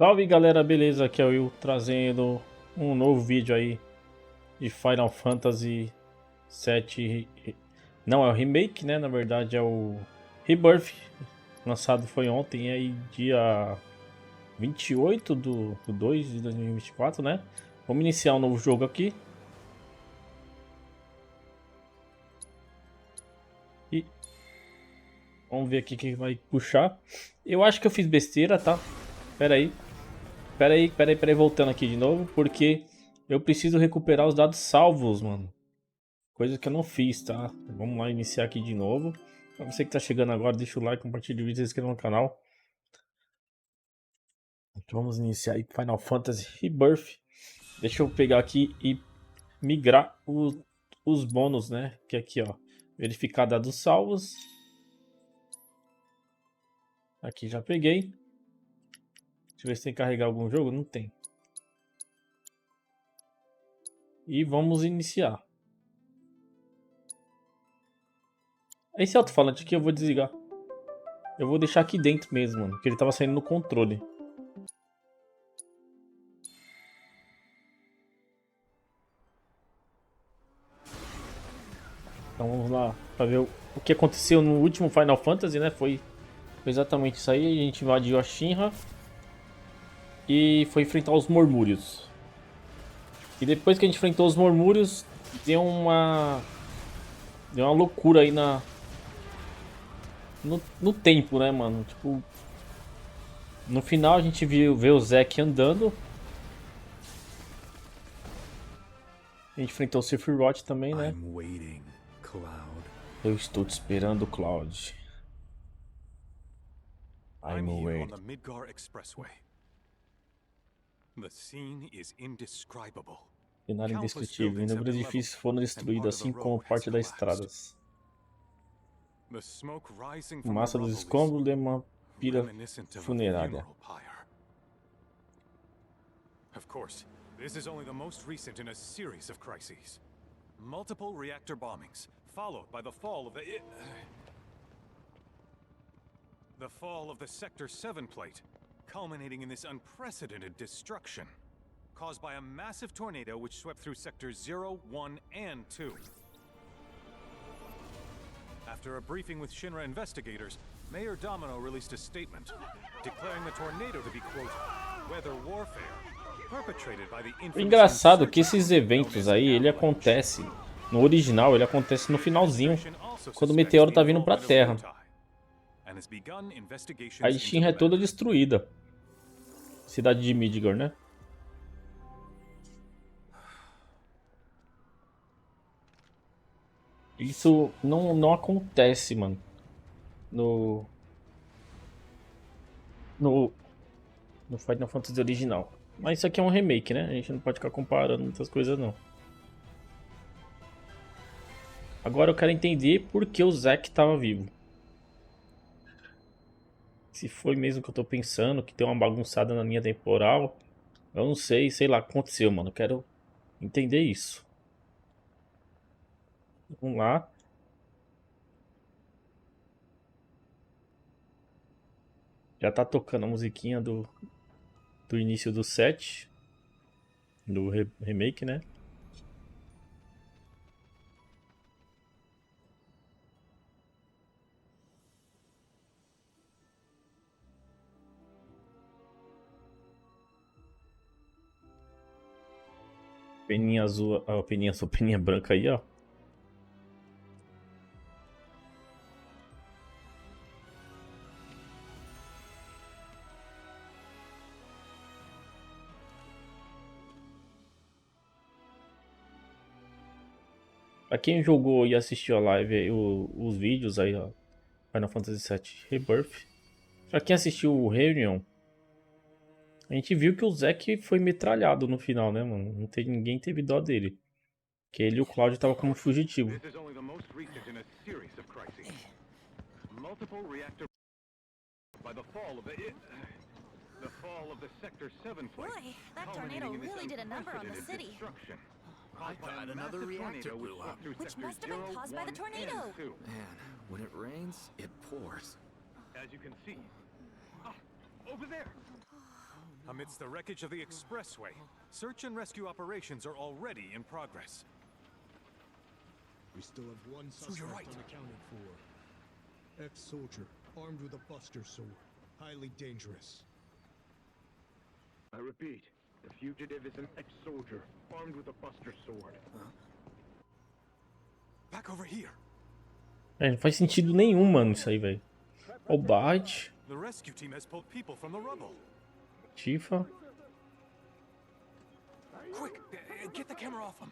Salve galera, beleza? Aqui é o Will trazendo um novo vídeo aí de Final Fantasy VII. Não é o remake, né? Na verdade é o Rebirth. Lançado foi ontem, aí dia 28 do 2 de 2024, né? Vamos iniciar um novo jogo aqui. E vamos ver aqui quem vai puxar. Eu acho que eu fiz besteira, tá? Pera aí. Pera aí, voltando aqui de novo, porque eu preciso recuperar os dados salvos, mano. Coisa que eu não fiz, tá? Vamos lá iniciar aqui de novo. Pra você que tá chegando agora, deixa o like, compartilha o vídeo e se inscreva no canal. Então vamos iniciar aí Final Fantasy Rebirth. Deixa eu pegar aqui e migrar os bônus, né? Que é aqui, ó. Verificar dados salvos. Aqui já peguei. Deixa eu ver se tem que carregar algum jogo. Não tem. E vamos iniciar. Esse alto-falante aqui eu vou desligar. Eu vou deixar aqui dentro mesmo, mano. Porque ele tava saindo no controle. Então vamos lá para ver o que aconteceu no último Final Fantasy, né? Foi exatamente isso aí. A gente invadiu a Shinra e foi enfrentar os Murmúrios. E depois que a gente enfrentou os Murmúrios, deu uma loucura aí no tempo, né, mano? Tipo, no final a gente vê o Zack andando. A gente enfrentou o Sephiroth também, né? Eu estou te esperando, Cloud. I'm here on the Midgar Expressway. The scene is indescribable. Cenário indescritível. Inúmeros edifícios foram destruídos, assim como parte das estradas. Fumaça dos escombros de uma pira funerária. Of course, this is only the most recent in a series of crises. Multiple reactor bombings, followed by the fall of the Sector 7 plate, culminating in this unprecedented destruction, caused by a massive tornado which swept through Sectors 0, 1, and 2. After a briefing with Shinra investigators, Mayor Domino released a statement, declaring the tornado to be, quote, weather warfare, perpetrated by the infamous... Engraçado que esses eventos aí, ele acontece, no original, ele acontece no finalzinho, quando o meteoro tá vindo pra Terra. A Shinra é toda destruída. Cidade de Midgar, né? Isso não acontece, mano. No Final Fantasy original. Mas isso aqui é um remake, né? A gente não pode ficar comparando muitas coisas, não. Agora eu quero entender por que o Zack tava vivo. Se foi mesmo que eu tô pensando, que tem uma bagunçada na linha temporal. Eu não sei, sei lá, aconteceu, mano. Eu quero entender isso. Vamos lá. Já tá tocando a musiquinha do início do set. Do remake, né? Peninha azul, a peninha azul, peninha branca aí, ó. Pra quem jogou e assistiu a live, os vídeos aí, ó. Final Fantasy VII Rebirth. Pra quem assistiu o Reunion, a gente viu que o Zack foi metralhado no final, né, mano? Ninguém teve dó dele. Que ele e o Cloud estavam como fugitivo. Boy, that tornado really did a number on the city. I thought another reactor blew up. Which must have been caused by the tornado. Man, when it rains, it pours. As you can see. Over there. Amidst the wreckage of the expressway, search and rescue operations are already in progress. We still have one So you're suspect right. unaccounted for. Ex-soldier, armed with a buster sword. Highly dangerous. I repeat, the fugitive is an ex-soldier, armed with a buster sword. Back over here. Não faz sentido nenhum, mano, isso aí, velho. O Bart, The rescue team has pulled people from the rubble. Tifa. Quick, get the camera off them.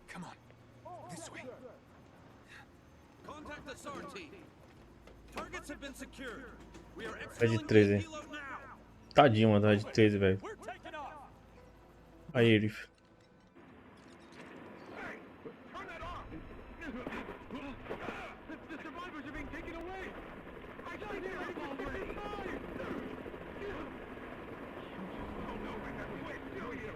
Come on, this way. Contact the SAR team. Targets have been secured. We are Red exfilling 13. the helo now. Tadinho, mano, Red 13, velho. We're taking off. Aí ele. Turn that off! The survivors are being taken away! I got it already! Oh no, we have to wait, do you?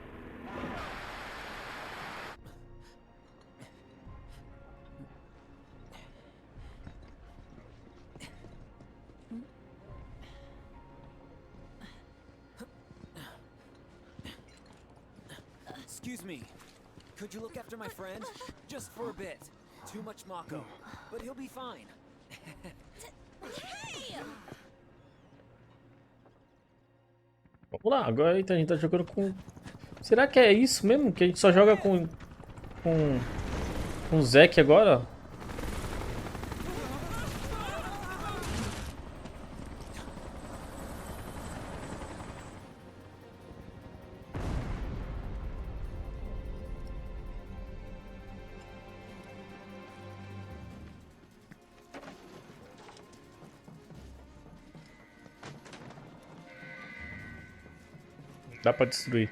Excuse me. Could you look after my friend? Just for a bit. Too much Mako. But he'll be fine. Hey! Vamos lá, agora a gente tá jogando com... Será que é isso mesmo? Que a gente só joga com o Zack agora? Dá pra destruir.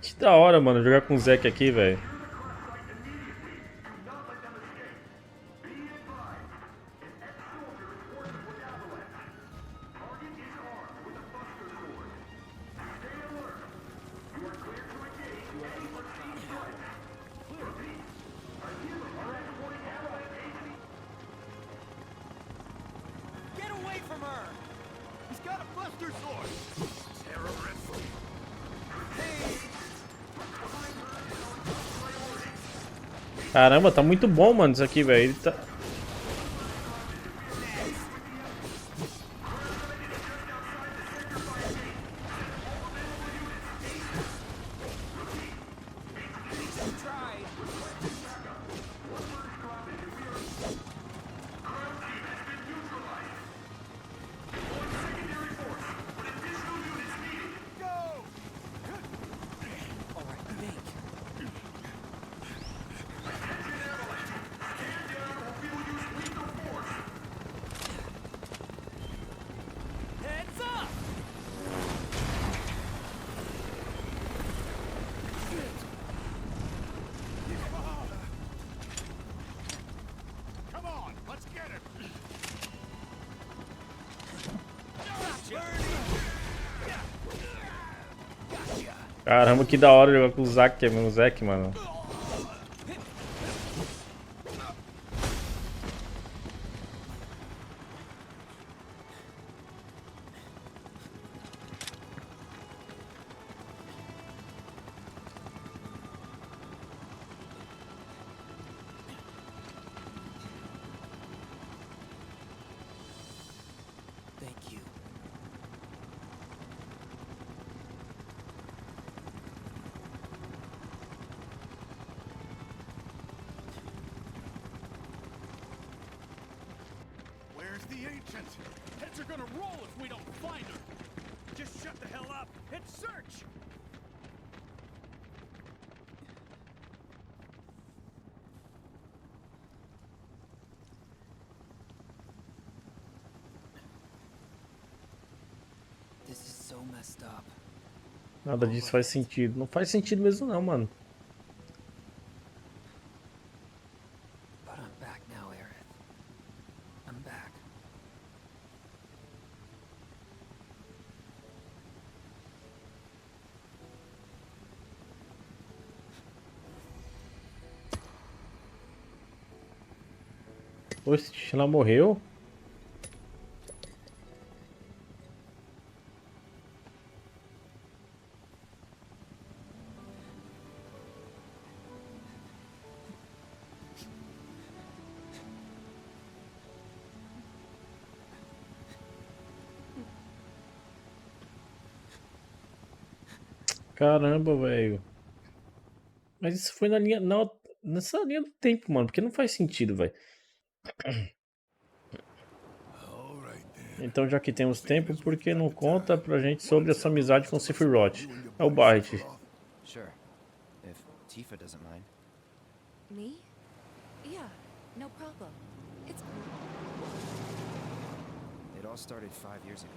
Que da hora, mano, jogar com o Zack aqui, velho. Get away from her. He's got a buster sword. Terrorist. Caramba, tá muito bom, mano, isso aqui, velho. Ele tá... All right, Remake. Heads up. Come on, let's get it. Caramba, que da hora jogar com o Zack, mano. Thank you. Where's the ancient? Heads are gonna roll if we don't find her. Just shut the hell up and search. This is so messed up. Nada disso faz sentido. Não faz sentido mesmo não, mano. But I'm back now, Aerith. I'm back. Poxa, ela morreu? Caramba, velho. Mas isso foi na linha. Não, nessa linha do tempo, mano. Porque não faz sentido, velho. Então, já que temos tempo, por que não conta pra gente sobre a sua amizade com Sephiroth? É o Barret. Sure. If Tifa doesn't mind. Me? Yeah, no problem. It's It all started 5 years ago.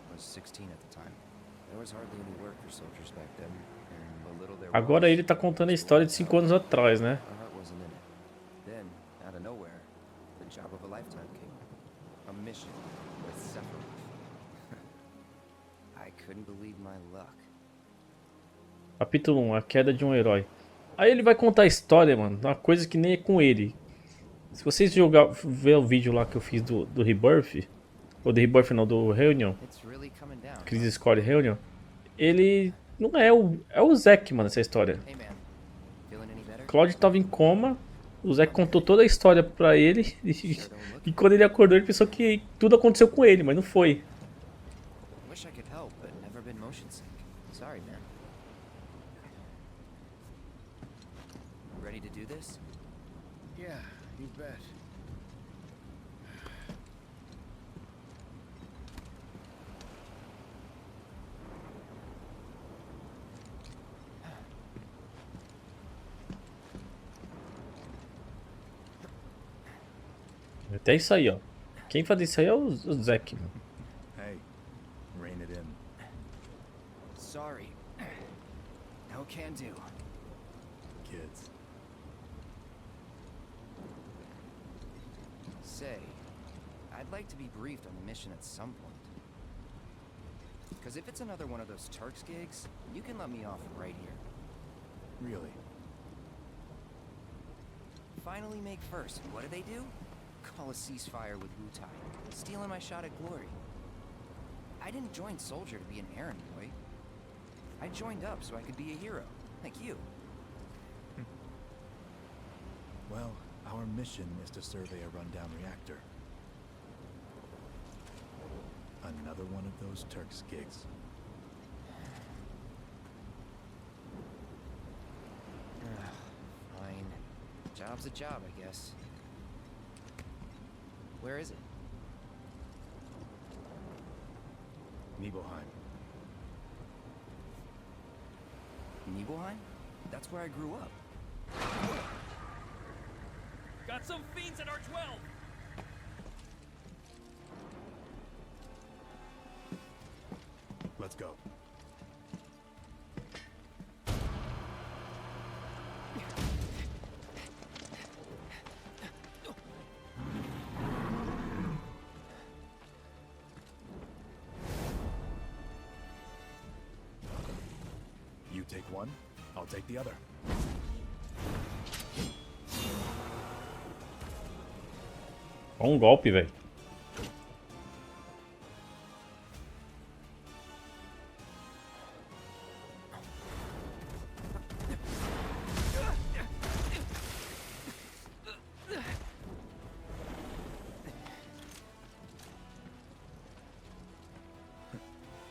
I was 16 at the time. There was hardly any work for soldiers back then, and the little there Agora was, ele tá contando a história de 5 anos atrás, né? our heart wasn't in it. Then, out of nowhere, the job of a lifetime came. A mission with Sephiroth. I couldn't believe my luck. Capítulo 1, a queda de um herói. Aí ele vai contar a história, mano, uma coisa que nem é com ele. Se vocês ver o vídeo lá que eu fiz do Rebirth, ou do Rebirth não, do Reunion, It's really coming down. Crisis Score Reunion, ele não é o Zack, mano, essa história. Hey man, feeling any better? Claude tava em coma, o Zack contou toda a história pra ele, e quando ele acordou ele pensou que tudo aconteceu com ele, mas não foi. Wish I could help, but never been motion sick. Sorry, man. Ready to do this? Yeah, you bet. Até isso aí, ó. Quem faz isso aí é o Zack, mano. Hey, rein it in. Sorry. No can do. Kids. Say, I'd like to be briefed on the mission at some point. Because if it's another one of those Turks gigs, you can let me off right here. Really? Finally make first. What do they do? Call a ceasefire with Wu-Tai, stealing my shot at glory. I didn't join Soldier to be an errand boy. I joined up so I could be a hero, like you. Well, our mission is to survey a rundown reactor. Another one of those Turks gigs. Fine. Job's a job, I guess. Where is it? Nibelheim. Nibelheim? That's where I grew up. Got some fiends at R12! Let's go. You take one, I'll take the other. Um golpe, velho.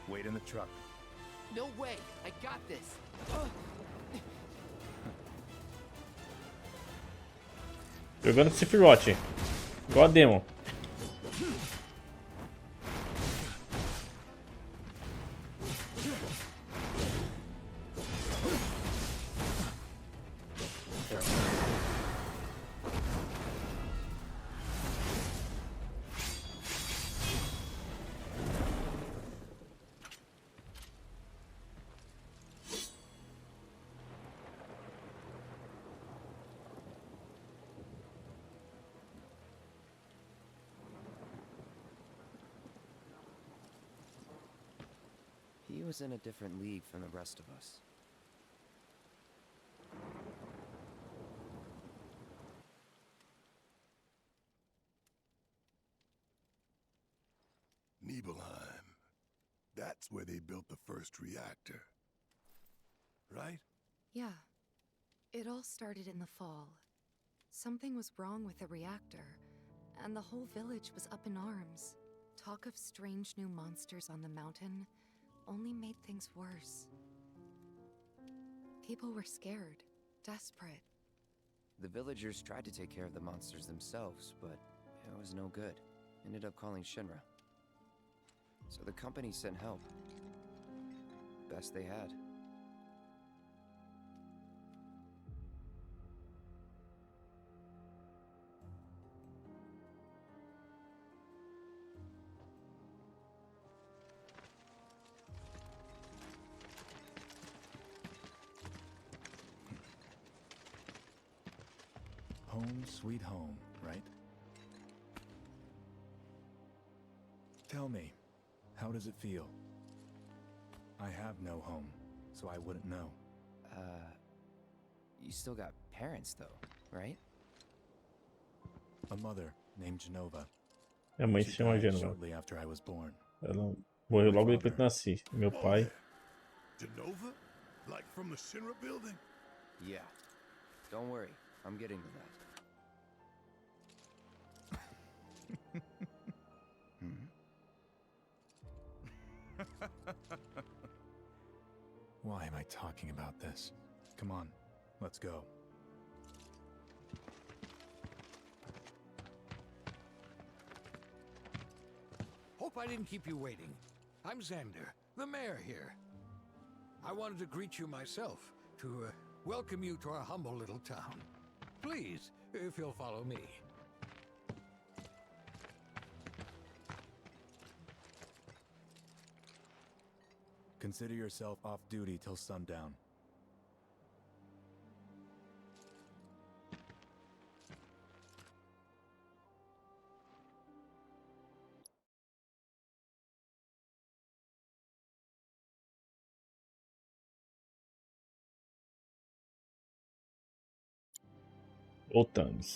Wait in the truck. No way! I got this! Jogando com Sephiroth. Igual a demo. He was in a different league from the rest of us. Nibelheim. That's where they built the first reactor. Right? Yeah. It all started in the fall. Something was wrong with the reactor, and the whole village was up in arms. Talk of strange new monsters on the mountain only made things worse. People were scared, desperate. The villagers tried to take care of the monsters themselves, but it was no good. Ended up calling Shinra. So the company sent help. Best they had. Home sweet home, right? Tell me, how does it feel? I have no home, so I wouldn't know. You still got parents though, right? A mother named Genova. Minha mãe se She chama died Genova. shortly after I was born. Ela morreu logo depois que nasci. Meu pai. Genova? Like from the Shinra building? Yeah. Don't worry, I'm getting to that. Why am I talking about this? Come on, let's go. Hope I didn't keep you waiting. I'm Xander, the mayor here. I wanted to greet you myself, to welcome you to our humble little town. Please, if you'll follow me. Consider yourself off duty till sundown.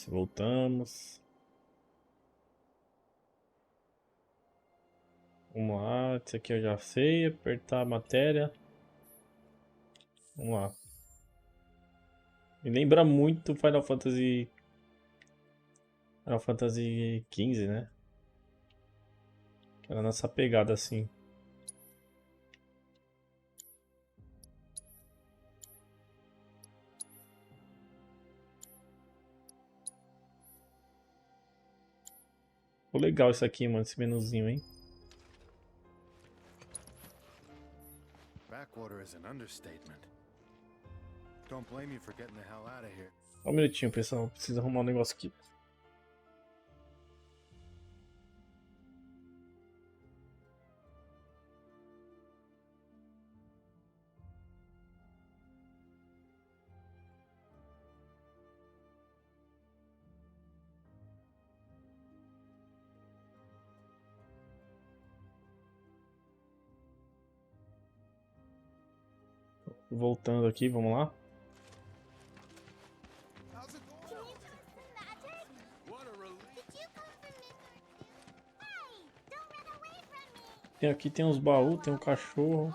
Voltamos. Vamos lá, isso aqui eu já sei, apertar a matéria. Vamos lá. Me lembra muito Final Fantasy XV, né? Que era nessa pegada assim. Ficou legal isso aqui, mano, esse menuzinho, hein? Backwater is an understatement. Don't blame you for getting the hell out of here. Só um minutinho, pessoal. Preciso arrumar um negócio aqui. Voltando aqui, vamos lá. Aqui tem uns baús, tem um cachorro.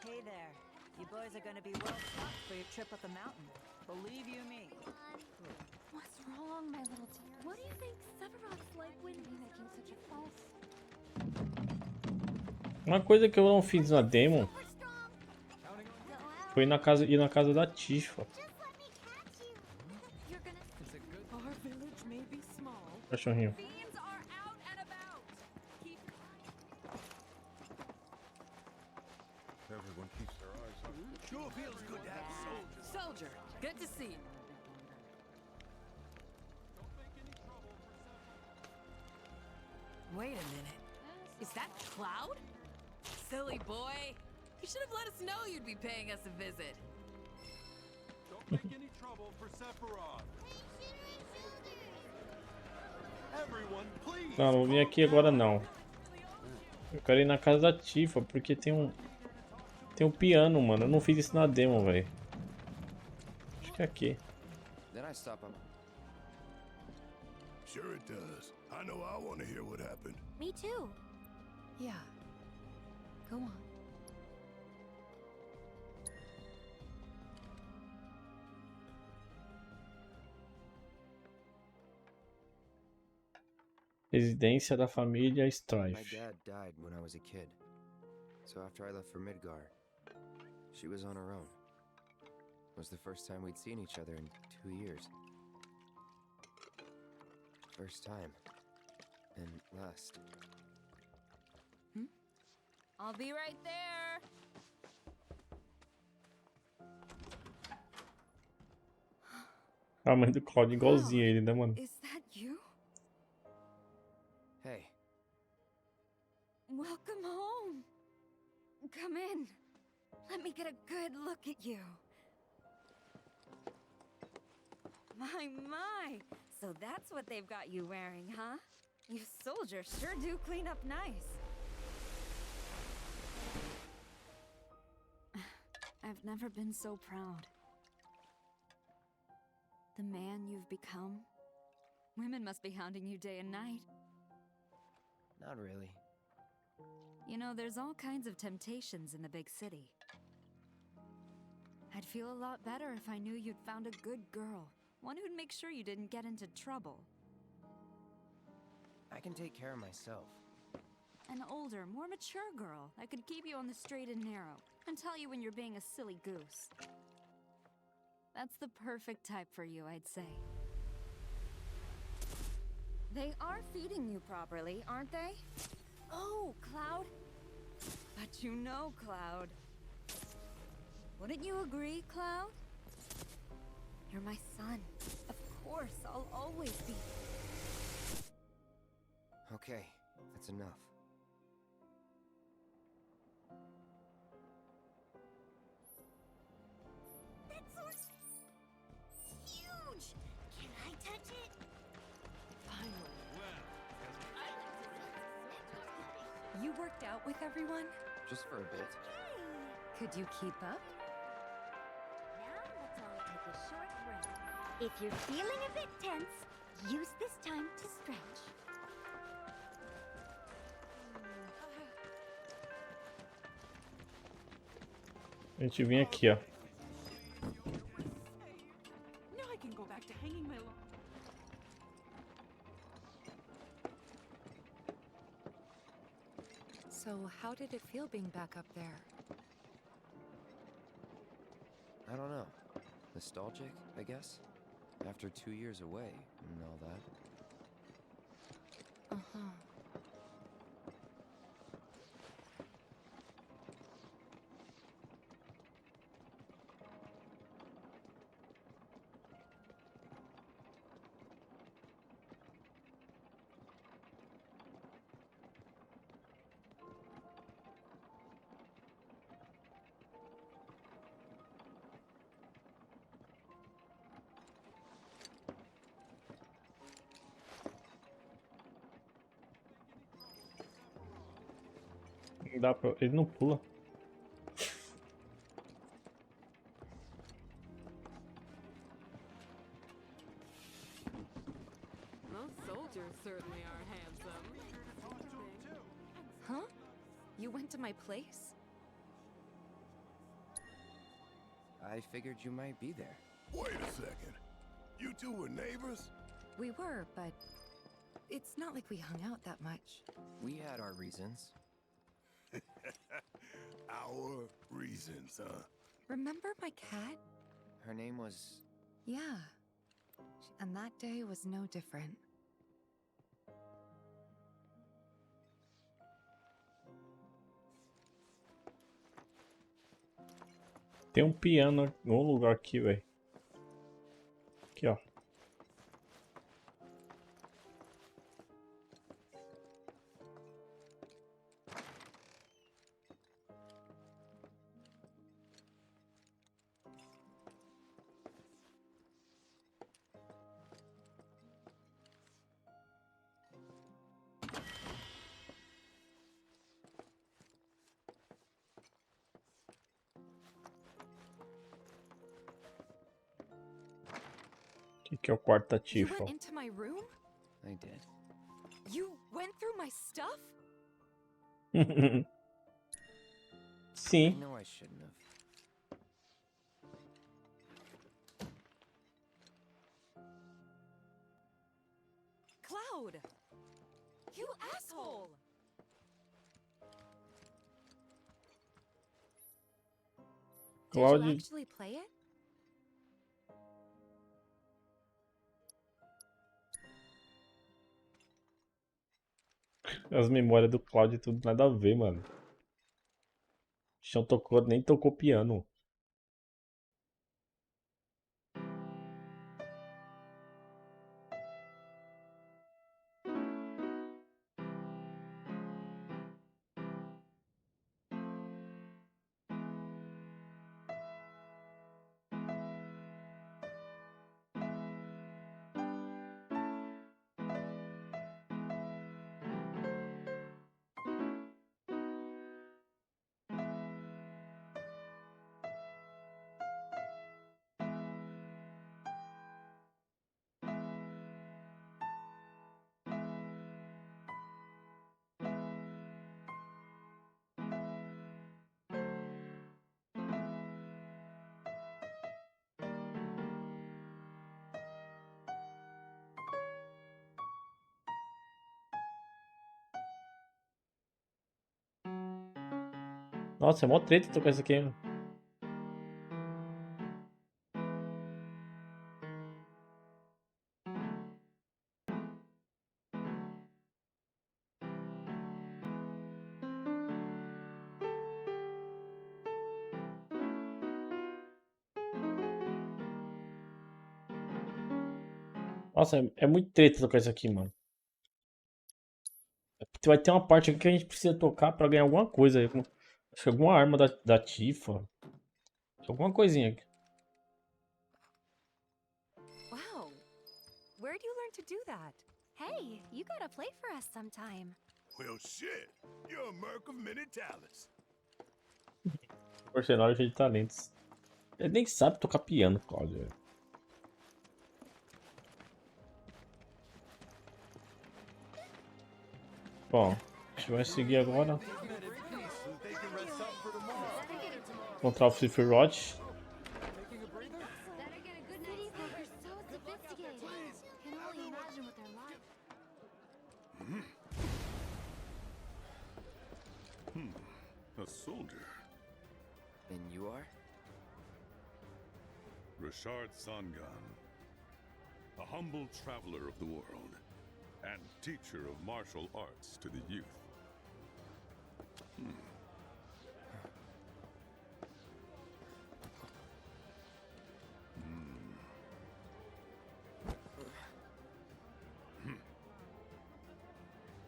Hey there. You boys are gonna be well stocked for your trip up the mountain. Believe you me. What's wrong, my little dear? What do you think Sephiroth's like when you're making such a false? Uma coisa que eu não fiz na demo foi ir na casa da Tifa. Cachorrinho. Everyone keeps their eyes on you. Sure feels good to have soldiers. Soldier, good to see you. Wait a minute. Is that Cloud? Silly boy. You should have let us know you'd be paying us a visit. Don't make any trouble for Sephiroth. Everyone, please. Não, não vou vir aqui agora não. Eu quero ir na casa da Tifa, porque tem um piano, mano. Eu não fiz isso na demo, velho. Acho que é aqui. Then I stop him. Sure it does. I know I want to hear what happened. Me too. Yeah. Go on. Residência da família My Strife. dad died when I was a kid. So after I left for Midgar, she was on her own. It was the first time we'd seen each other in 2 years. First time. And last. I'll be right there. A mãe do Cloud igualzinha a ele, né, mano? Is that you? Hey. Welcome home. Come in. Let me get a good look at you. My. So that's what they've got you wearing, huh? You soldiers sure do clean up nice. I've never been so proud. The man you've become. Women must be hounding you day and night. Not really. You know, there's all kinds of temptations in the big city. I'd feel a lot better if I knew you'd found a good girl. One who'd make sure you didn't get into trouble. I can take care of myself. An older, more mature girl that could keep you on the straight and narrow and tell you when you're being a silly goose. That's the perfect type for you, I'd say. They are feeding you properly, aren't they? Oh, Cloud. But you know, Cloud. Wouldn't you agree, Cloud? You're my son. Of course, I'll always be. Okay, that's enough. That sword's huge! Can I touch it? Finally. You worked out with everyone? Just for a bit. Could you keep up? Now let's all take a short break. If you're feeling a bit tense, use this time to stretch. A gente vem aqui, ó. Now I can go back to hanging my So, how did it feel being back up there? I don't know. Nostalgic, I guess? After 2 years away and all that. Uh-huh. Dá pra... Ele não pula. Most soldiers certainly are handsome. Huh? You went to my place? I figured you might be there. Wait a second. You two were neighbors? We were, but it's not like we hung out that much. We had our reasons. Our reasons, huh? Remember my cat? Her name was... Yeah. And that day was no different. Tem um piano em algum lugar aqui, velho. Aqui, ó. Aqui que é o quarto da You Tifa. went into my room? I did. You went through my stuff? Sim. I know I shouldn't have. Cloud! You asshole! Did you Cloud. actually play it? As memórias do Cloud e tudo nada a ver, mano. Chão tocou, nem tocou piano. Nossa, é mó treta tocar isso aqui. Nossa, é muito treta tocar isso aqui, mano. Vai ter uma parte aqui que a gente precisa tocar pra ganhar alguma coisa. Acho que alguma arma da Tifa. Alguma coisinha aqui. Wow. Where'd you learn to do that? Hey, you gotta play for us sometime. Well, shit. You're a merc of many talents. Mercenário cheio de talentos. Ele nem sabe tocar piano, Cláudio. Bom, a gente vai seguir agora. Encontrar o Fifth Rod. A soldier. And you are? Richard Sangan. A humble traveler of the world. And teacher of martial arts to the youth.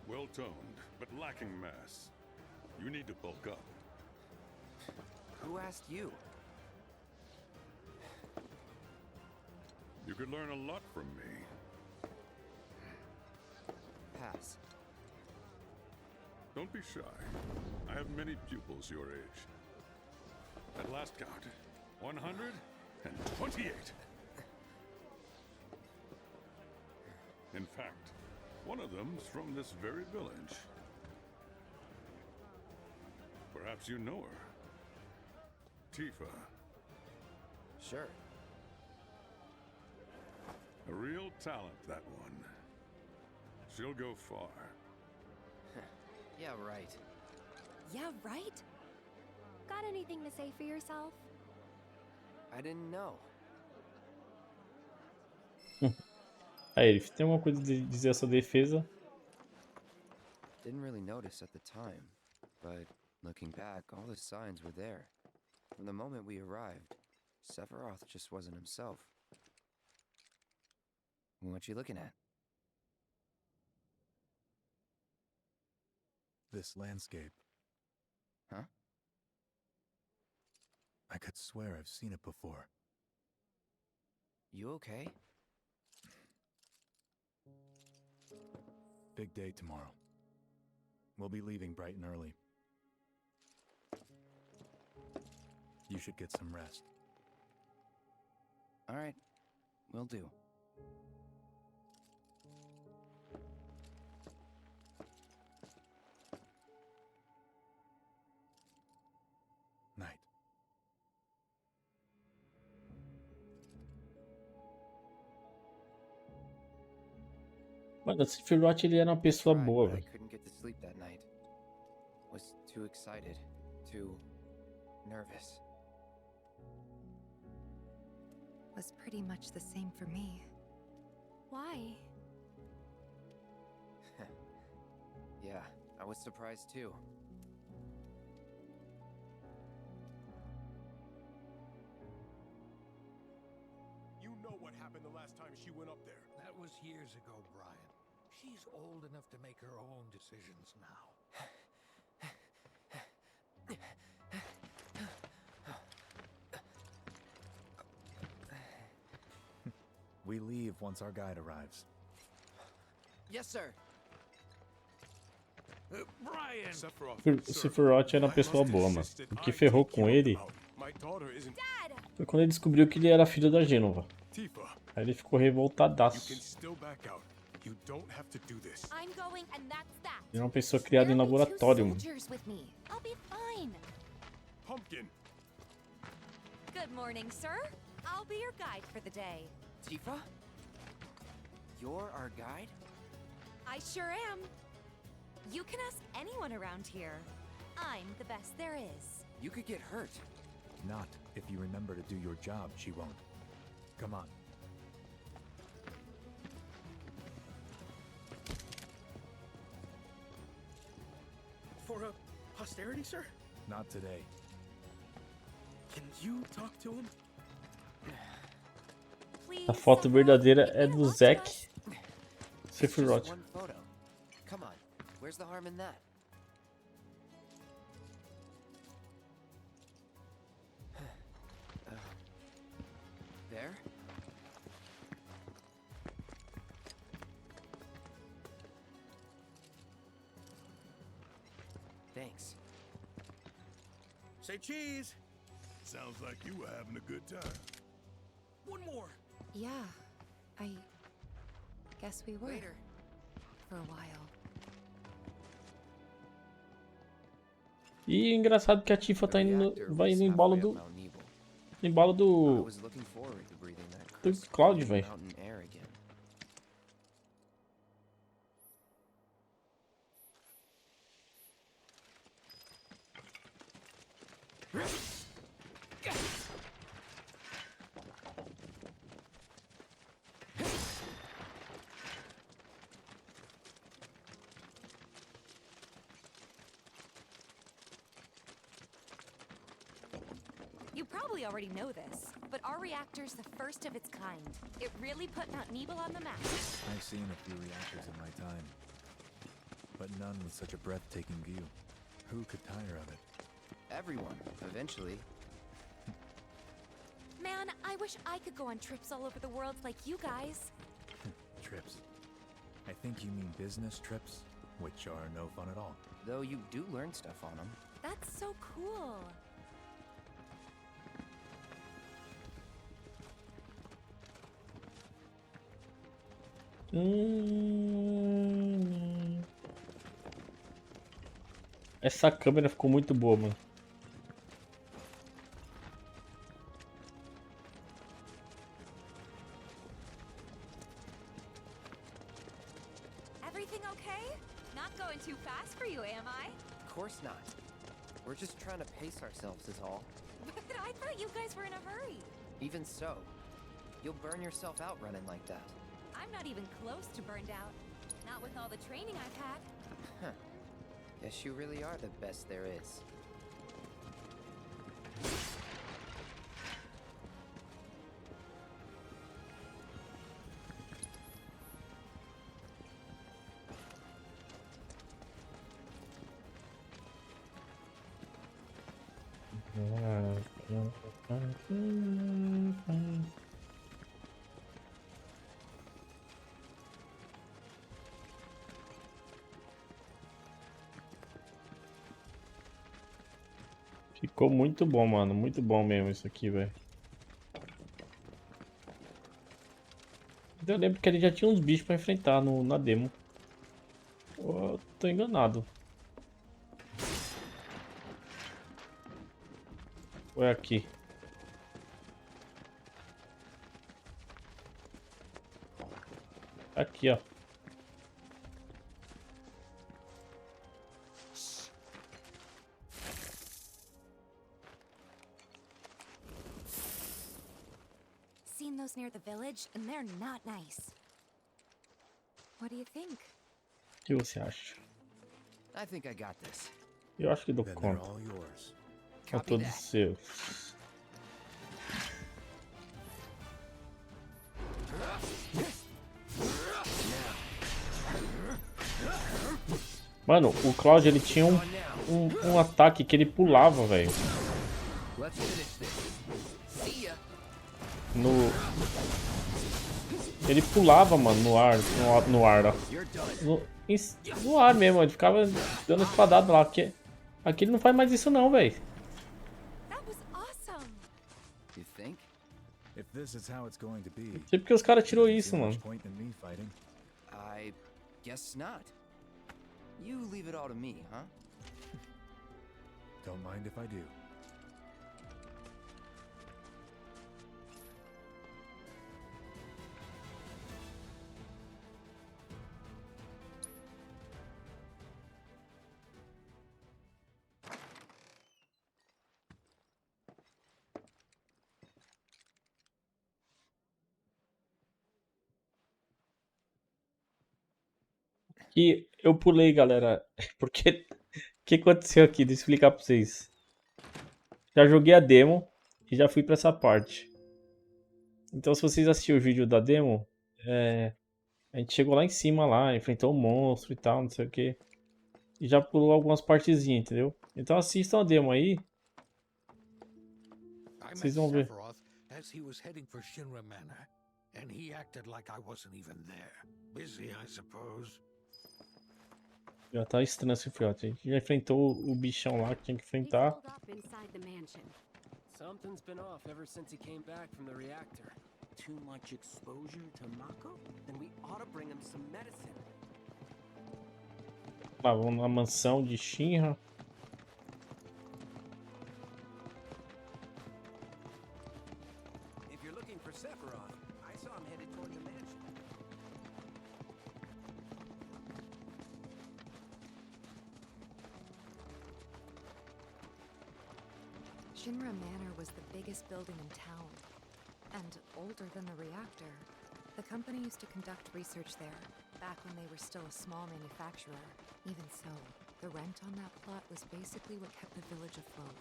Well-toned, but lacking mass. You need to bulk up. Who asked you? You could learn a lot from me. Pass. Don't be shy. I have many pupils your age. At last count, 128. In fact, one of them's from this very village. Perhaps you know her. Tifa. Sure. A real talent, that one. She'll go far. Yeah, right. Yeah, right? Got anything to say for yourself? I didn't know. Aí, ele tem alguma coisa de dizer essa defesa? Didn't really notice at the time, but looking back, all the signs were there. From the moment we arrived, Sephiroth just wasn't himself. What you looking at? This landscape. Huh? I could swear I've seen it before. You okay? Big day tomorrow. We'll be leaving bright and early. You should get some rest. All right, will do. Mano, o Sephiroth, ele era uma pessoa Tried, boa, but I velho. couldn't get to sleep that night. Was too excited, too nervous. Was pretty much the same for me. Why? Yeah, I was surprised too. You know what happened the last time she went up there. That was years ago, Brian. She's old enough to make her own decisions now. We leave once our guide arrives. Yes, sir. Brian! O Sephiroth era uma pessoa boa, mano. O que ferrou com ele foi quando ele descobriu que ele era filho da Gênova. Aí ele ficou revoltadaço. I'm going and that's that. Ele é uma pessoa criada em laboratório, mano. I'll be fine. Pumpkin. Good morning, sir. I'll be your guide for the day. Tifa? You're our guide? I sure am. You can ask anyone around here. I'm the best there is. You could get hurt. Not if you remember to do your job, she won't. Come on. For posterity, sir? Not today. Can you talk to him? A foto verdadeira é do Zack Sephiroth. Just one photo. Come on. Where's the harm in that? There? Thanks. Say cheese. Sounds like you were having a good time. One more. Yeah, I guess we were. Later. For a while. E engraçado que a Tifa tá indo, vai indo em embalo do do Cloud, velho. You probably already know this, but our reactor's the first of its kind. It really put Mount Nebel on the map. I've seen a few reactors in my time, but none with such a breathtaking view. Who could tire of it? Everyone, eventually. Man, I wish I could go on trips all over the world like you guys. Trips. I think you mean business trips, which are no fun at all. Though you do learn stuff on them. That's so cool. Essa câmera ficou muito boa, mano. Everything okay? Not going too fast for you, am I? Of course not. We're just trying to pace ourselves is all. But I thought you guys were in a hurry. Even so, you'll burn yourself out running like that. I'm not even close to burned out. Not with all the training I've had. Huh. Guess you really are the best there is. Ficou muito bom, mano. Muito bom mesmo isso aqui, velho. Eu lembro que ele já tinha uns bichos pra enfrentar na demo. Ou eu tô enganado. Ou é aqui? Aqui, ó. found those near the village, and they're not nice. What do you think? O que você acha? I think I got this. Eu acho que dou Then they're conta. all yours. São Copy todos that. seus. Mano, o Cloud ele tinha um ataque que ele pulava, velho. Let's finish this. See ya. Ele pulava, mano, no ar, ó. No ar mesmo, ele ficava dando espadada lá. Aqui ele não faz mais isso não, velho. That was awesome. You think? If this is how it's going to be, Não sei porque os caras tirou isso, there's mano. much point in me fighting. I guess not. You leave it all to me, huh? Don't mind if I do. E eu pulei, galera, porque o que aconteceu aqui? Deixa eu explicar pra vocês. Já joguei a demo e já fui pra essa parte. Então se vocês assistiram o vídeo da demo, a gente chegou lá em cima lá, enfrentou um monstro e tal, não sei o que. E já pulou algumas partezinhas, entendeu? Então assistam a demo aí. Vocês vão ver. As he was heading for Shinra Manor, and he acted like I wasn't even there. Busy, I suppose. Já tá estranho esse filhote. A gente já enfrentou o bichão lá que tinha que enfrentar. Something's been off ever since he came back from the reactor. Too much exposure to Mako? Then we ought to bring him some medicine. Lá, vamos na mansão de Shinra. If you're looking for Sephiroth, I saw him headed toward the mansion. Shinra Manor was the biggest building in town, and older than the reactor. The company used to conduct research there, back when they were still a small manufacturer. Even so, the rent on that plot was basically what kept the village afloat.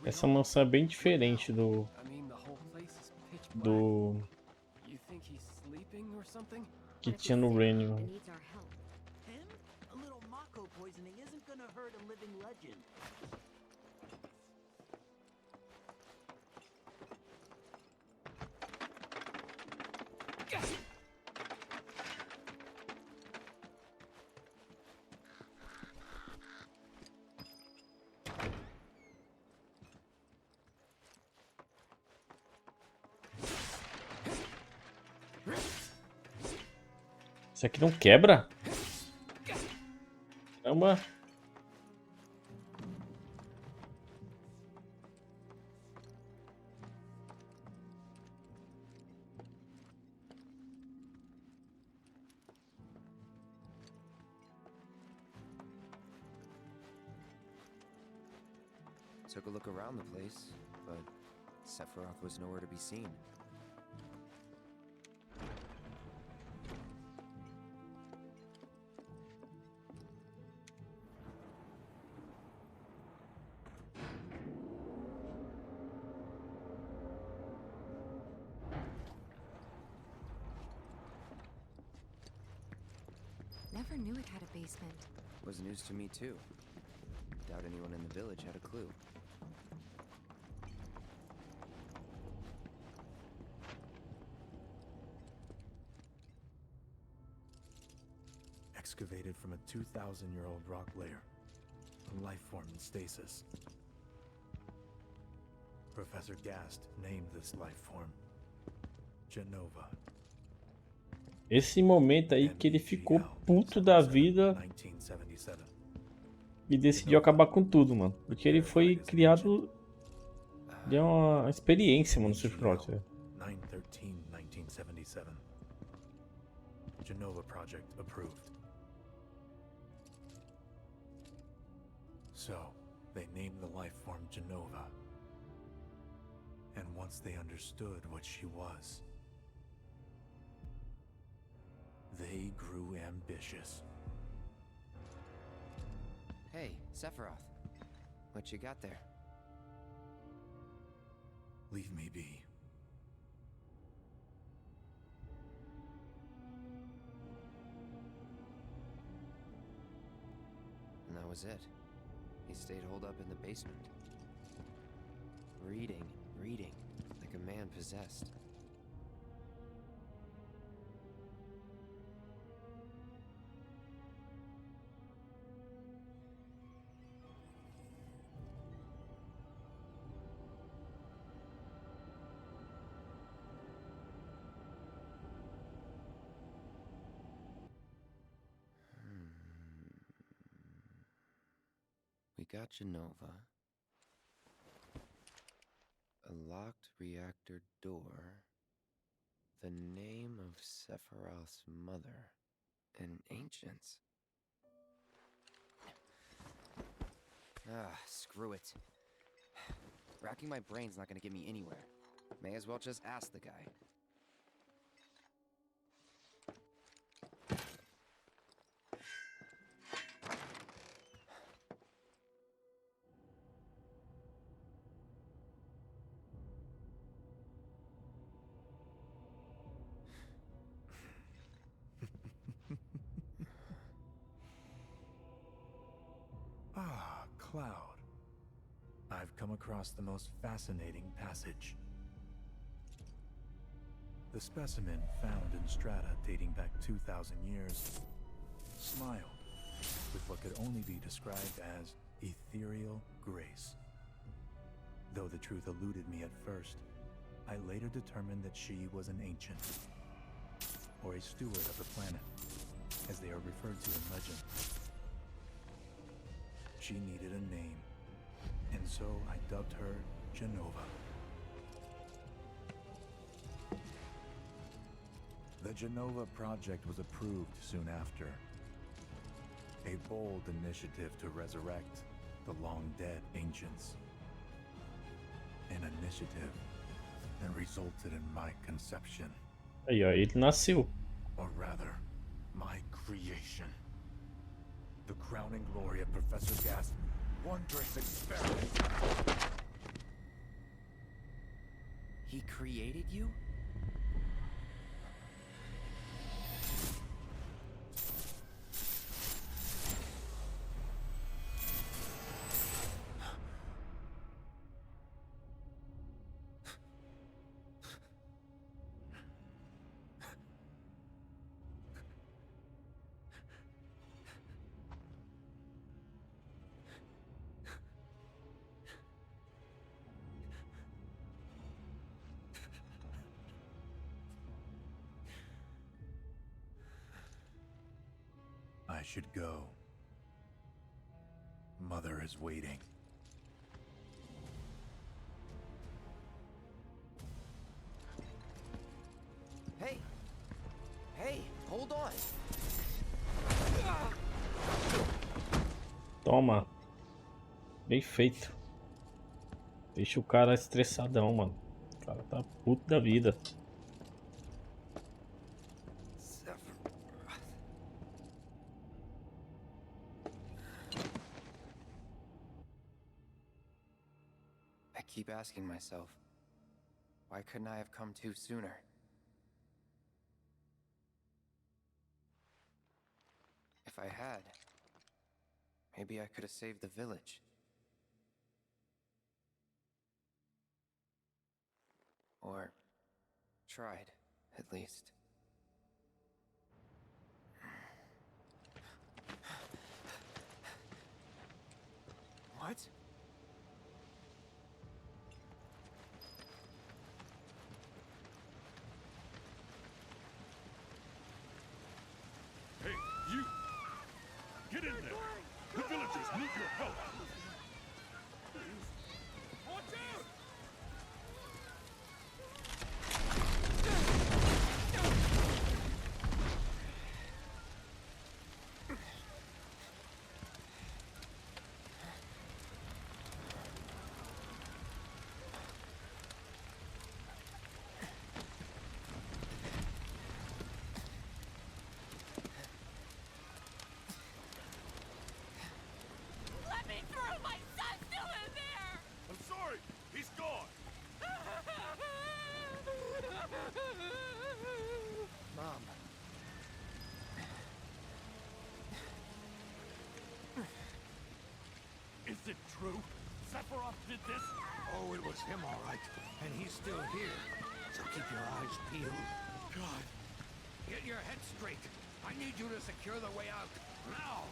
Essa mansão é bem diferente do... que tinha no Reino. Him? A little Mako poisoning isn't gonna hurt a living legend. Isso aqui não quebra? Caramba. Took a look around the place, but Sephiroth was nowhere to be seen. Never knew it had a basement. Was news to me too. Doubt anyone in the village had a clue. Excavated from a 2,000-year-old rock layer. A life form in stasis. Professor Gast named this life form Genova. Esse momento aí que ele ficou puto da vida e decidiu acabar com tudo, mano. Porque ele foi criado... Ele é uma experiência, mano, no Sephiroth. 9/13/1977. Genova project approved. So, they named the life form Genova. And once they understood what she was, they grew ambitious. Hey, Sephiroth. What you got there? Leave me be. And that was it. He stayed holed up in the basement. Reading, like a man possessed. We got Genova. A locked reactor door. The name of Sephiroth's mother. And ancients. Screw it. Racking my brain's not gonna get me anywhere. May as well just ask the guy. Ah, Cloud. I've come across the most fascinating passage. The specimen found in strata dating back 2,000 years smiled with what could only be described as ethereal grace. Though the truth eluded me at first, I later determined that she was an ancient, or a steward of the planet, as they are referred to in legend. She needed a name, and so I dubbed her Genova. The Genova project was approved soon after. A bold initiative to resurrect the long-dead ancients. An initiative that resulted in my conception. Aí, ó, ele nasceu. Or rather, my creation. The crowning glory of Professor Gas' wondrous experiment. He created you? I should go. Mother is waiting. Hey! Hey, hold on! Toma. Bem feito. Deixa o cara estressadão, mano. O cara tá puto da vida. I keep asking myself, why couldn't I have come to sooner? If I had, maybe I could have saved the village. Or tried, at least. What? Hey, you! Get in there! The villagers need your help! Watch out! Is it true? Sephiroth did this? Oh, it was him, all right. And he's still here. So keep your eyes peeled. God. Get your head straight. I need you to secure the way out. Now!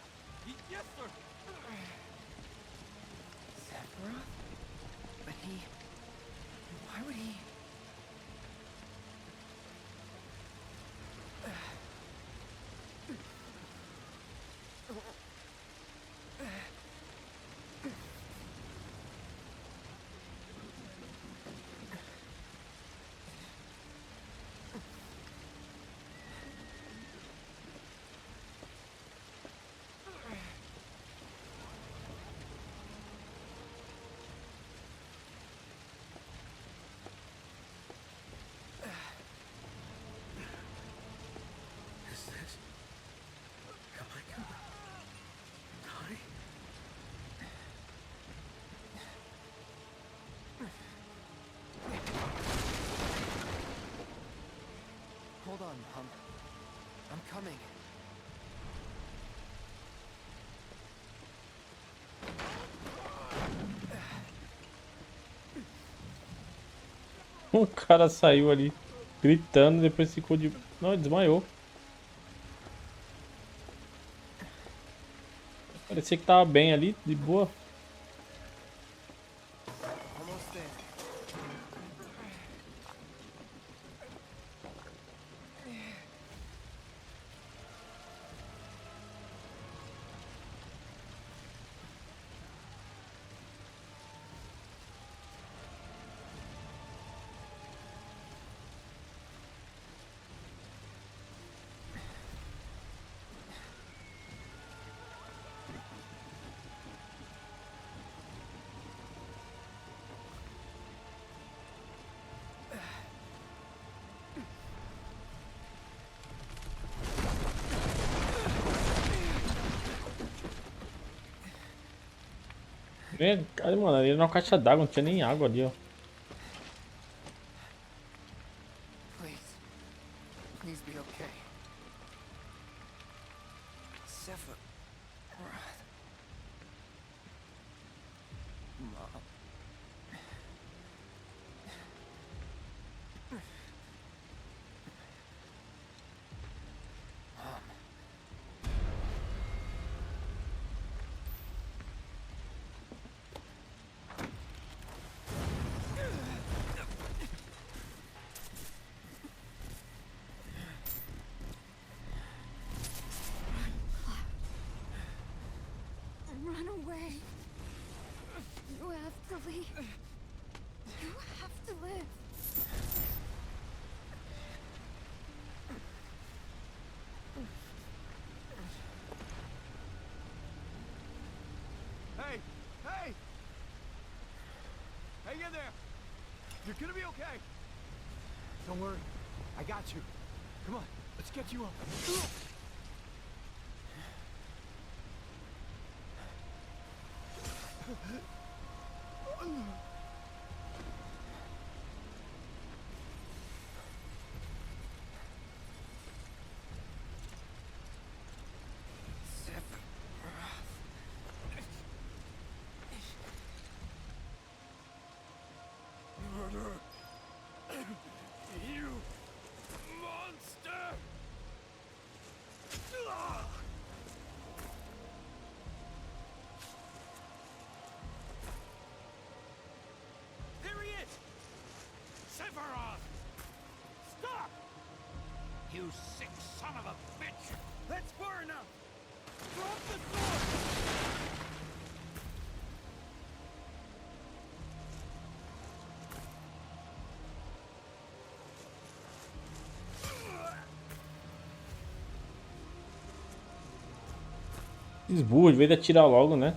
Yes, sir! Sephiroth? But he... Why would he... Hold on, Mom. I'm coming. O cara saiu ali gritando, depois ficou de... Não, ele desmaiou. Parecia que tava bem ali, de boa. Almost there. Cara, mano, ali era uma caixa d'água, não tinha nem água ali, ó. Please be okay. Sephiroth. Mom. Run away. You have to leave. You have to live. Hey! Hey! Hang in there! You're gonna be okay! Don't worry. I got you. Come on, let's get you up. You monster! There he is! Sephiroth! Stop! You sick son of a bitch! That's far enough! Drop the sword! Esburro, em vez de atirar logo, né?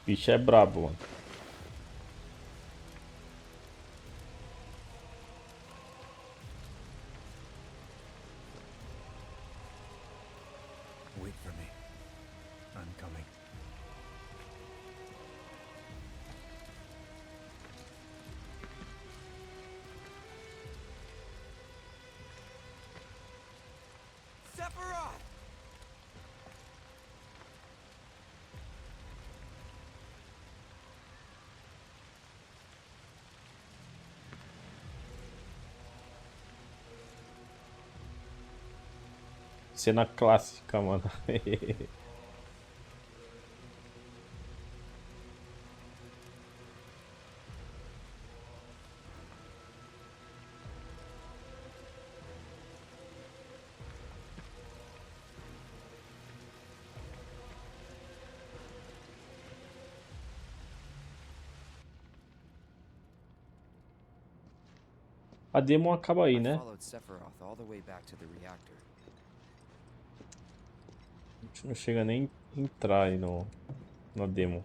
Bicho é brabo, mano. Wait for me. I'm coming. Sephiroth! Cena clássica, mano. A demo acaba aí, né? Followed Sephiroth all the way back to the reactor. A gente não chega nem a entrar aí na demo.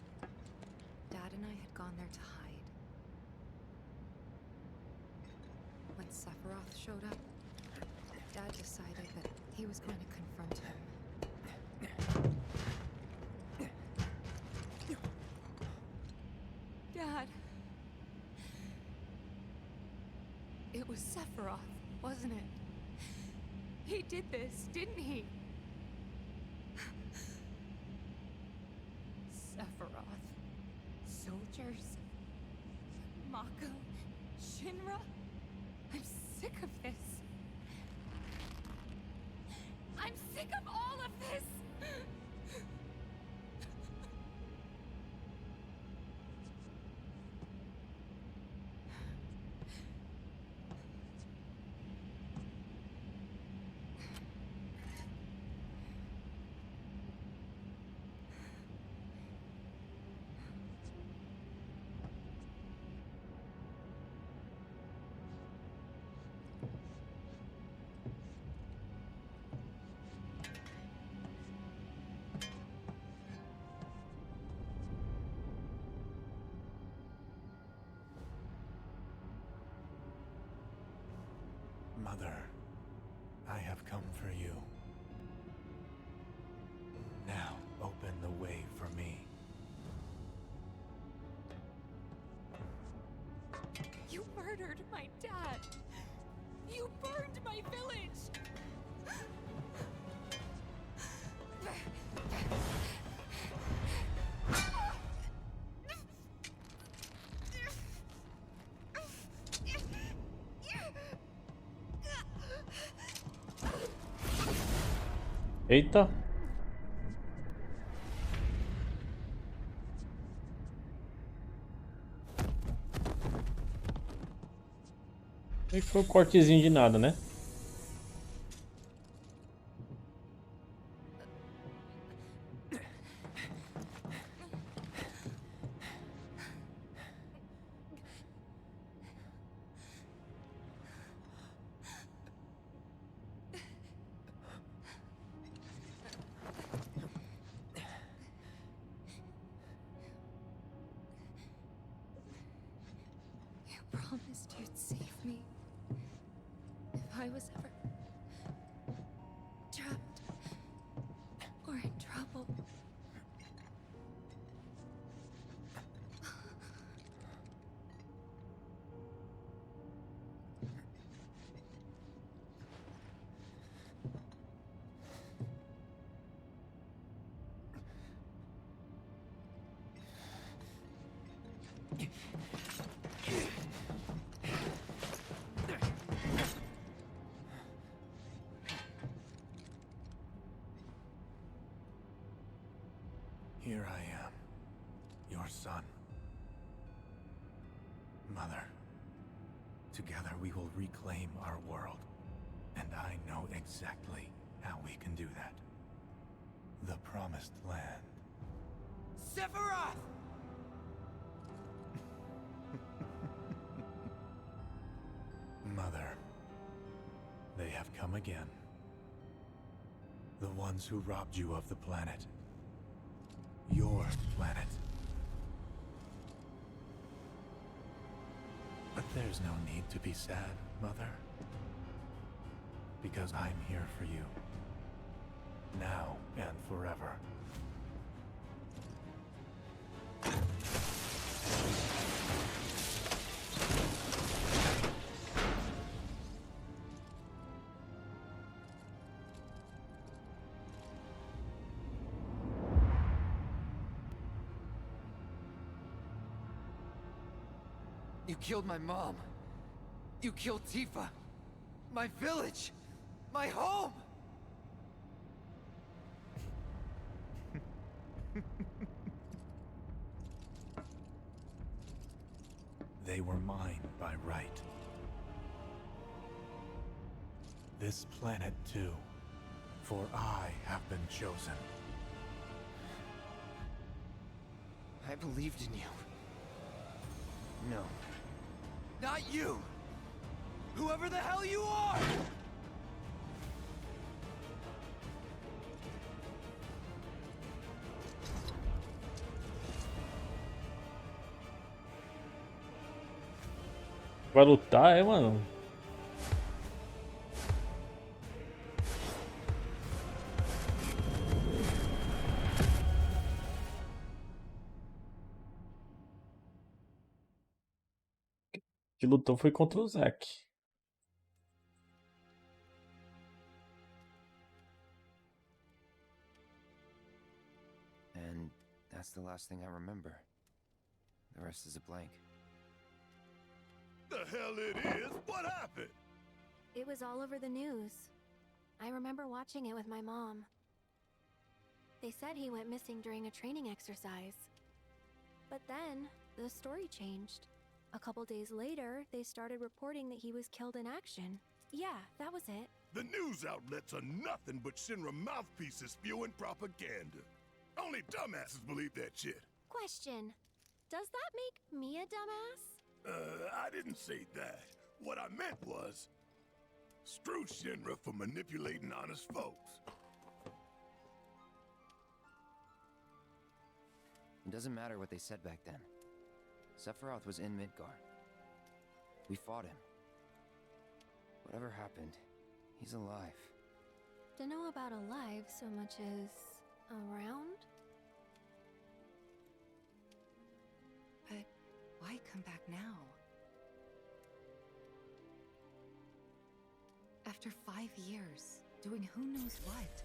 Dad and I had gone there to hide. When Sephiroth showed up, Dad decided that he was going to confront him. Dad! It was Sephiroth, wasn't it? He did this, didn't he? Sephiroth. Soldiers. Mako. Shinra. I'm sick of this. I'm sick of all of this! Mother, I have come for you. Now open the way for me. You murdered my dad! You burned my village! Eita. E foi um cortezinho de nada, né? You promised you'd save me if I was ever trapped or in trouble. Here I am, your son. Mother, together we will reclaim our world, and I know exactly how we can do that. The Promised Land. Sephiroth! Mother, they have come again. The ones who robbed you of the planet. Your planet. But there's no need to be sad, Mother. Because I'm here for you. Now and forever. You killed my mom. You killed Tifa. My village. My home. They were mine by right. This planet too, for I have been chosen. I believed in you. No. Not you! Whoever the hell you are! Vai lutar, é, mano? Que lutou foi contra o Zack. And that's the last thing I remember. The rest is a blank. The hell it is? What happened? It was all over the news. I remember watching it with my mom. They said he went missing during a training exercise. But then, the story changed. A couple days later, they started reporting that he was killed in action. Yeah, that was it. The news outlets are nothing but Shinra mouthpieces spewing propaganda. Only dumbasses believe that shit. Question. Does that make me a dumbass? I didn't say that. What I meant was, screw Shinra for manipulating honest folks. It doesn't matter what they said back then. Sephiroth was in Midgar. We fought him. Whatever happened, he's alive. Dunno about alive so much as around? But why come back now? After 5 years, doing who knows what?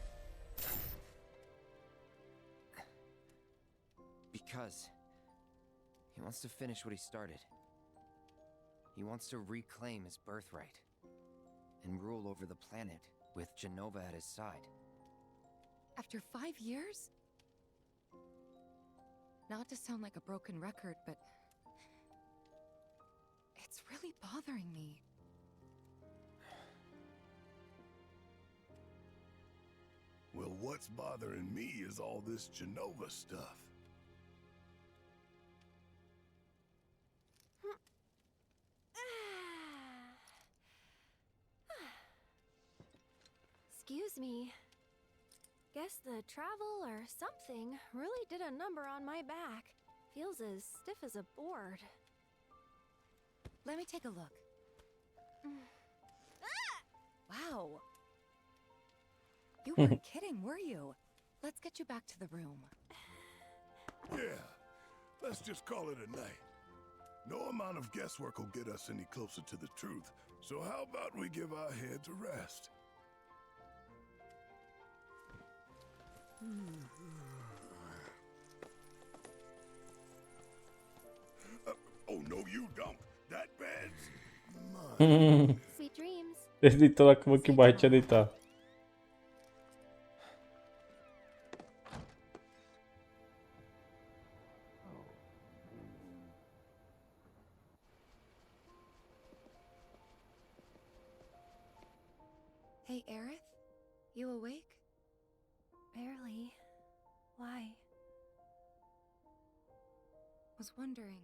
Because he wants to finish what he started. He wants to reclaim his birthright and rule over the planet with Genova at his side. After 5 years? Not to sound like a broken record, but it's really bothering me. Well, what's bothering me is all this Genova stuff. Excuse me. Guess the travel or something really did a number on my back. Feels as stiff as a board. Let me take a look. Wow. You weren't kidding, were you? Let's get you back to the room. Yeah, let's just call it a night. No amount of guesswork will get us any closer to the truth, so how about we give our heads a rest? Oh, no, you don't. That bed's mine. Sweet dreams. Ele deitou lá como que o Bart ia deitar. Hey, Aerith? You awake? Barely. Why? Was wondering,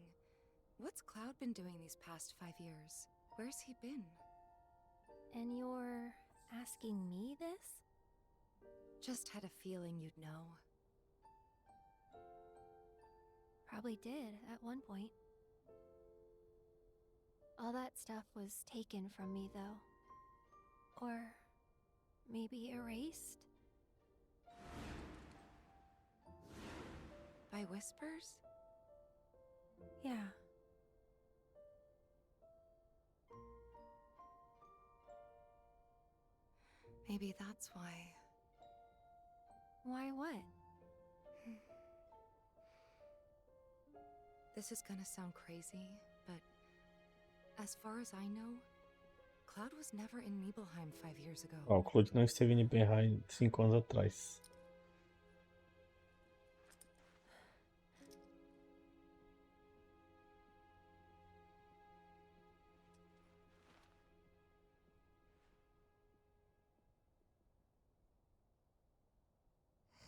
what's Cloud been doing these past 5 years? Where's he been? And you're asking me this? Just had a feeling you'd know. Probably did at one point. All that stuff was taken from me, though. Or maybe erased? By whispers? Yeah. Maybe that's why. Why what? This is gonna sound crazy, but as far as I know, Cloud was never in Nibelheim 5 years ago. Ó, o Claude não esteve em Nibelheim 5 anos atrás.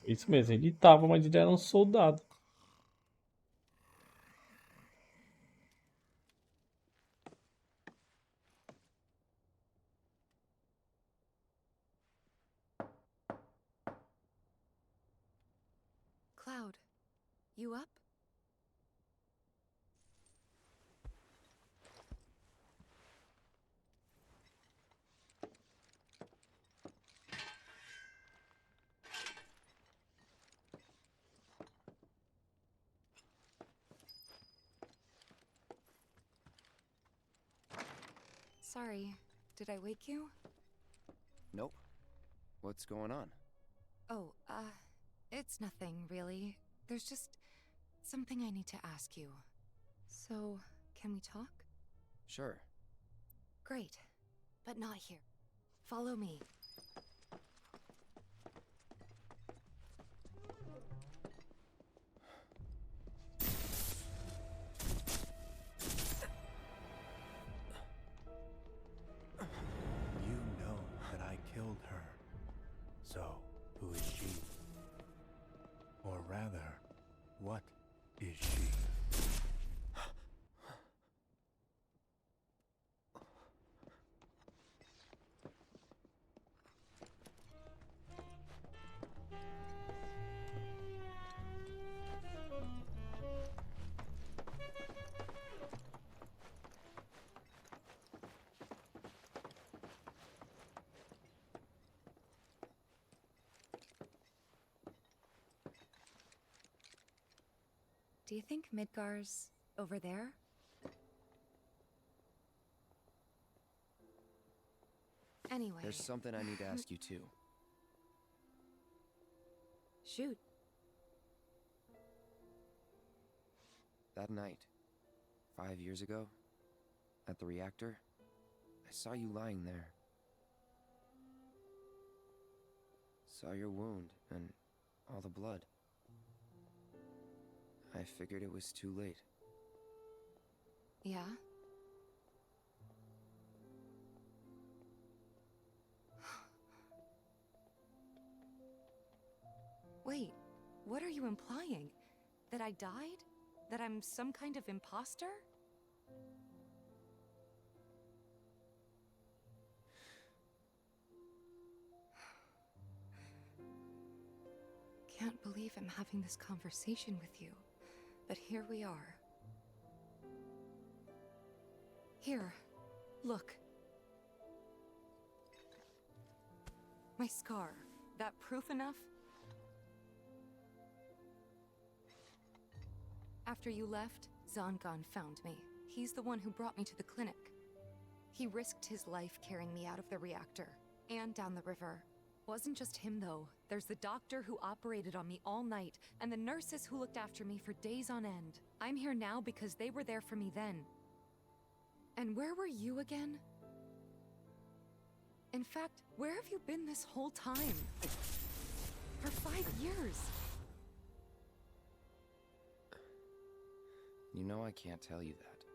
Isso mesmo, ele tava, mas ele era um soldado. Cloud, you up? Sorry, did I wake you? Nope. What's going on? Oh, it's nothing, really. There's just something I need to ask you. So, can we talk? Sure. Great. But not here. Follow me. You know that I killed her. So, who is she? Or rather, what is she? Do you think Midgar's over there? Anyway. There's something I need to ask you too. Shoot. That night, 5 years ago, at the reactor, I saw you lying there. Saw your wound and all the blood. I figured it was too late. Yeah? Wait, what are you implying? That I died? That I'm some kind of imposter? Can't believe I'm having this conversation with you, but here we are. Here, look. My scar. That proof enough? After you left, Zangan found me. He's the one who brought me to the clinic. He risked his life carrying me out of the reactor and down the river. Wasn't just him, though. There's the doctor who operated on me all night, and the nurses who looked after me for days on end. I'm here now because they were there for me then. And where were you again? In fact, where have you been this whole time? For 5 years. You know I can't tell you that.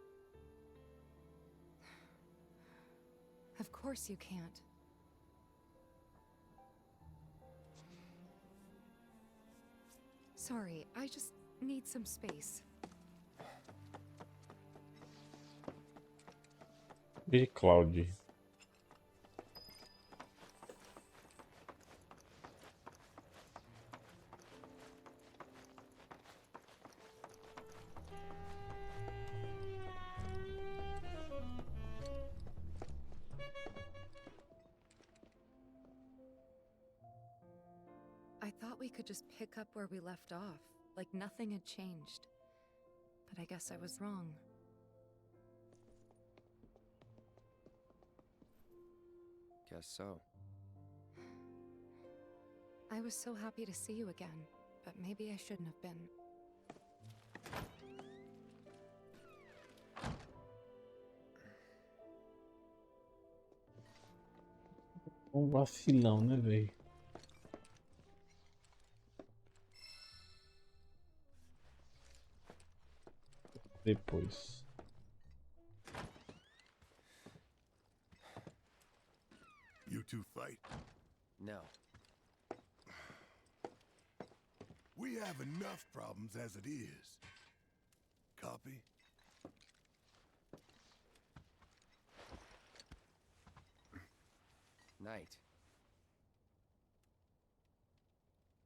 Of course you can't. Sorry, I just need some space. E Cloud. we could just pick up where we left off, like nothing had changed. But I guess I was wrong. Guess so. I was so happy to see you again, but maybe I shouldn't have been. Um vacilão, né, velho? Depois. You two fight? No. We have enough problems as it is. Copy? Night.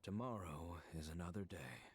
Tomorrow is another day.